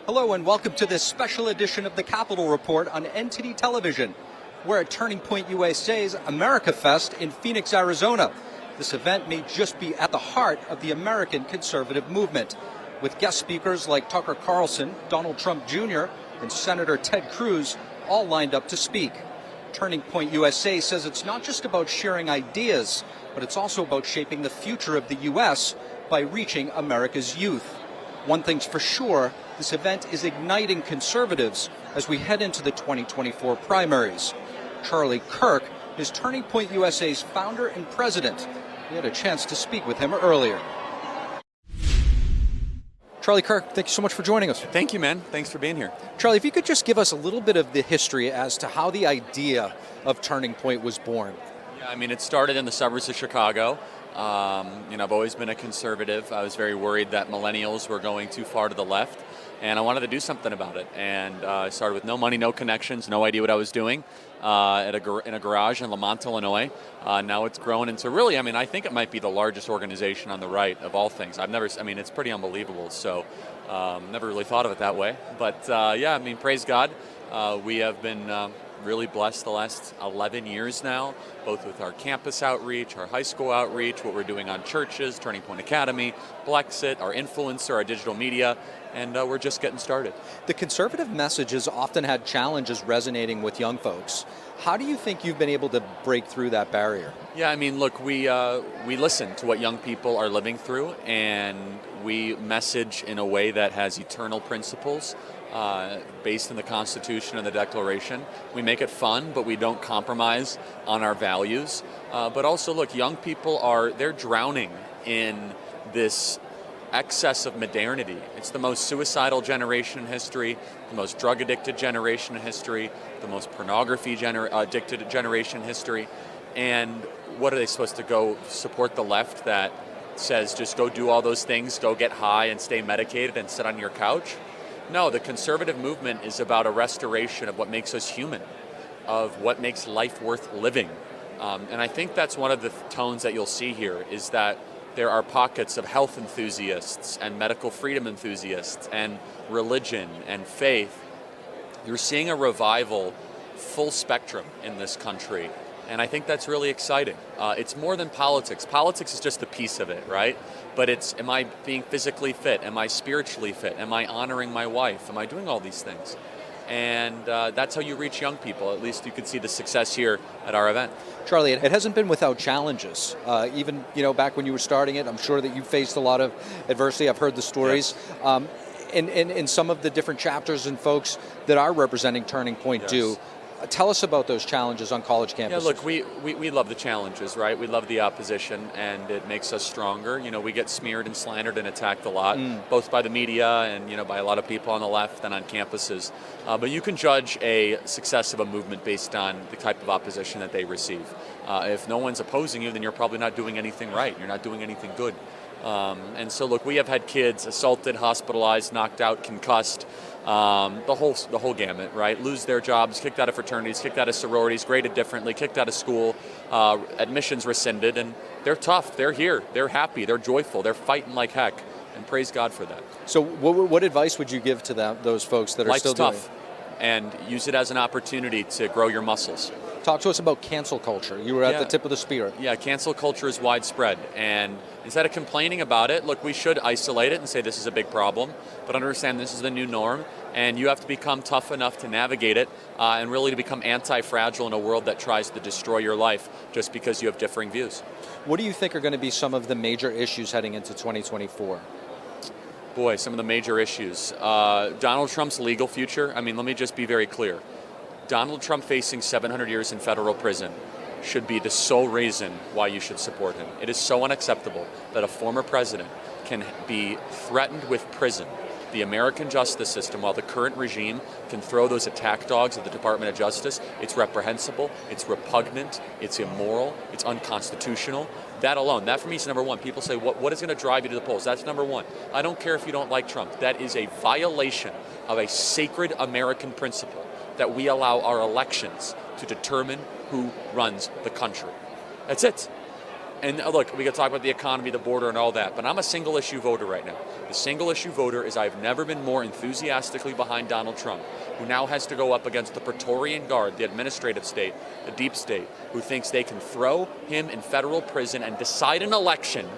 Hello and welcome to this special edition of the Capitol Report on NTD Television. We're at Turning Point USA's AmericaFest in Phoenix, Arizona. This event may just be at the heart of the American conservative movement, with guest speakers like Tucker Carlson, Donald Trump Jr., and Senator Ted Cruz all lined up to speak. Turning Point USA says it's not just about sharing ideas, but it's also about shaping the future of the U.S. by reaching America's youth. One thing's for sure, this event is igniting conservatives as we head into the 2024 primaries. Charlie Kirk is Turning Point USA's founder and president. We had a chance to speak with him earlier. Charlie Kirk, thank you so much for joining us. Thank you, man. Thanks for being here. Charlie, if you could just give us a little bit of the history as to how the idea of Turning Point was born. Yeah, I mean, it started in the suburbs of Chicago. I've always been a conservative. I was very worried that millennials were going too far to the left, and I wanted to do something about it. And I started with no money, no connections, no idea what I was doing in a garage in Lamont, Illinois. Now it's grown into really, I think it might be the largest organization on the right of all things. It's pretty unbelievable. So never really thought of it that way. But praise God. We have been really blessed the last 11 years now, both with our campus outreach, our high school outreach, what we're doing on churches, Turning Point Academy, Blexit, our influencer, our digital media, and we're just getting started. The conservative message has often had challenges resonating with young folks. How do you think you've been able to break through that barrier? Yeah, look, we listen to what young people are living through, and we message in a way that has eternal principles. Based in the Constitution and the Declaration. We make it fun, but we don't compromise on our values. But also, look, young people they're drowning in this excess of modernity. It's the most suicidal generation in history, the most drug-addicted generation in history, the most pornography-addicted generation in history. And what are they supposed to go support the left that says just go do all those things, go get high and stay medicated and sit on your couch? No, the conservative movement is about a restoration of what makes us human, of what makes life worth living. And I think that's one of the tones that you'll see here is that there are pockets of health enthusiasts and medical freedom enthusiasts and religion and faith. You're seeing a revival full spectrum in this country. And I think that's really exciting. It's more than politics. Politics is just a piece of it, right? But it's, am I being physically fit? Am I spiritually fit? Am I honoring my wife? Am I doing all these things? And that's how you reach young people. At least you could see the success here at our event. Charlie, it hasn't been without challenges. Even back when you were starting it, I'm sure that you faced a lot of adversity. I've heard the stories. Yes. In some of the different chapters and folks that are representing Turning Point yes. do. Tell us about those challenges on college campuses. Yeah, look, we love the challenges, right? We love the opposition, and it makes us stronger. We get smeared and slandered and attacked a lot, both by the media and, by a lot of people on the left and on campuses. But you can judge a success of a movement based on the type of opposition that they receive. If no one's opposing you, then you're probably not doing anything right. You're not doing anything good. And so, look, we have had kids assaulted, hospitalized, knocked out, concussed, the whole gamut, right? Lose their jobs, kicked out of fraternities, kicked out of sororities, graded differently, kicked out of school, admissions rescinded, and they're tough. They're here. They're happy. They're joyful. They're fighting like heck, and praise God for that. So, what advice would you give to those folks that are Life's still doing tough, and use it as an opportunity to grow your muscles. Talk to us about cancel culture. You were at the tip of the spear. Yeah, cancel culture is widespread. And instead of complaining about it, look, we should isolate it and say this is a big problem, but understand this is the new norm, and you have to become tough enough to navigate it and really to become anti-fragile in a world that tries to destroy your life just because you have differing views. What do you think are going to be some of the major issues heading into 2024? Boy, some of the major issues. Donald Trump's legal future. Let me just be very clear. Donald Trump facing 700 years in federal prison should be the sole reason why you should support him. It is so unacceptable that a former president can be threatened with prison. The American justice system, while the current regime can throw those attack dogs at the Department of Justice, it's reprehensible, it's repugnant, it's immoral, it's unconstitutional. That alone, that for me is number one. People say, what is going to drive you to the polls? That's number one. I don't care if you don't like Trump. That is a violation of a sacred American principle that we allow our elections to determine who runs the country. That's it. And look, we can talk about the economy, the border, and all that, but I'm a single issue voter right now. The single issue voter is I've never been more enthusiastically behind Donald Trump, who now has to go up against the Praetorian Guard, the administrative state, the deep state, who thinks they can throw him in federal prison and decide an election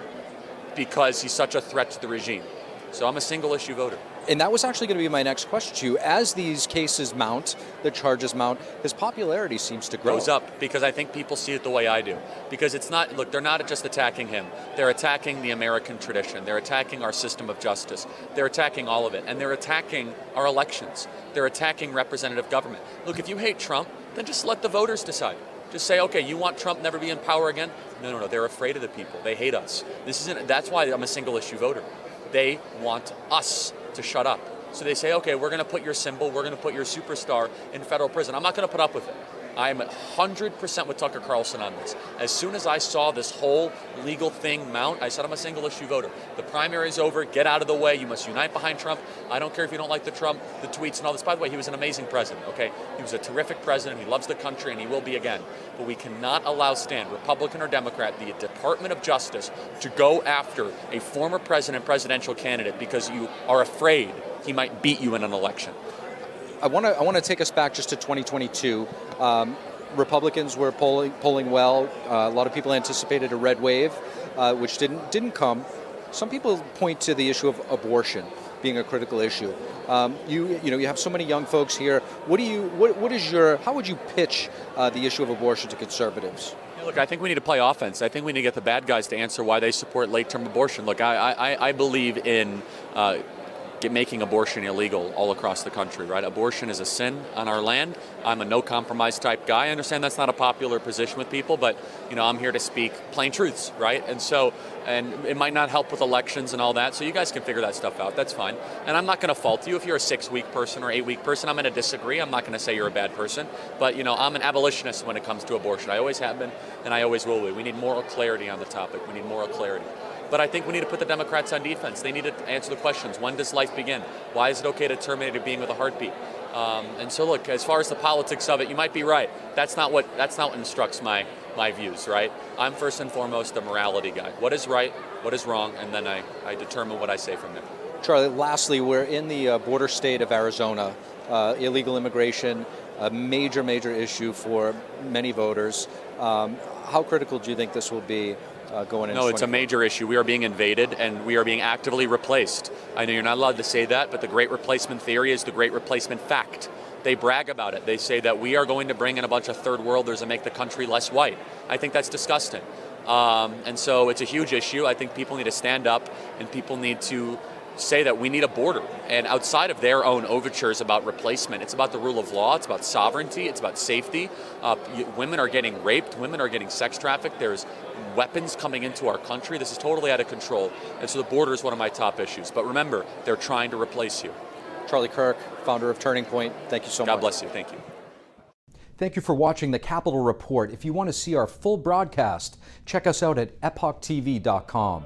because he's such a threat to the regime. So I'm a single issue voter. And that was actually going to be my next question to you. As these cases mount, the charges mount, his popularity seems to grow. Goes up because I think people see it the way I do. Because it's not, look, they're not just attacking him. They're attacking the American tradition. They're attacking our system of justice. They're attacking all of it. And they're attacking our elections. They're attacking representative government. Look, if you hate Trump, then just let the voters decide. Just say, okay, you want Trump never be in power again? No. They're afraid of the people. They hate us. That's why I'm a single issue voter. They want us to shut up. So they say, okay, we're going to put your symbol, we're going to put your superstar in federal prison. I'm not going to put up with it. I'm 100% with Tucker Carlson on this. As soon as I saw this whole legal thing mount, I said, I'm a single issue voter. The primary's over, get out of the way, you must unite behind Trump. I don't care if you don't like the Trump, the tweets and all this. By the way, he was an amazing president, okay? He was a terrific president, he loves the country, and he will be again. But we cannot allow Republican or Democrat, the Department of Justice, to go after a former presidential candidate because you are afraid he might beat you in an election. I want to take us back just to 2022. Republicans were polling well. A lot of people anticipated a red wave, which didn't come. Some people point to the issue of abortion being a critical issue. You have so many young folks here. How would you pitch the issue of abortion to conservatives? Look, I think we need to play offense. I think we need to get the bad guys to answer why they support late-term abortion. Look, I believe in making abortion illegal all across the country, right? Abortion is a sin on our land. I'm a no-compromise type guy. I understand that's not a popular position with people, but I'm here to speak plain truths, right? And it might not help with elections and all that, so you guys can figure that stuff out. That's fine. And I'm not going to fault you if you're a 6-week person or 8-week person. I'm going to disagree. I'm not going to say you're a bad person, but I'm an abolitionist when it comes to abortion. I always have been, and I always will be. We need moral clarity on the topic. We need moral clarity. But I think we need to put the Democrats on defense. They need to answer the questions. When does life begin? Why is it okay to terminate a being with a heartbeat? And so, look, as far as the politics of it, you might be right. That's not what instructs my views, right? I'm first and foremost a morality guy. What is right? What is wrong? And then I determine what I say from there. Charlie, lastly, we're in the border state of Arizona. Illegal immigration, a major issue for many voters. How critical do you think this will be? Going into No, it's a major issue. We are being invaded and we are being actively replaced. I know you're not allowed to say that, but the great replacement theory is the great replacement fact. They brag about it. They say that we are going to bring in a bunch of third worlders and make the country less white. I think that's disgusting. And so it's a huge issue. I think people need to stand up and people need to say that we need a border. And outside of their own overtures about replacement, it's about the rule of law, it's about sovereignty, it's about safety. Women are getting raped, women are getting sex trafficked, there's weapons coming into our country. This is totally out of control. And so the border is one of my top issues. But remember, they're trying to replace you. Charlie Kirk, founder of Turning Point, thank you so much. God bless you. Thank you. Thank you for watching the Capitol Report. If you want to see our full broadcast, check us out at epochtv.com.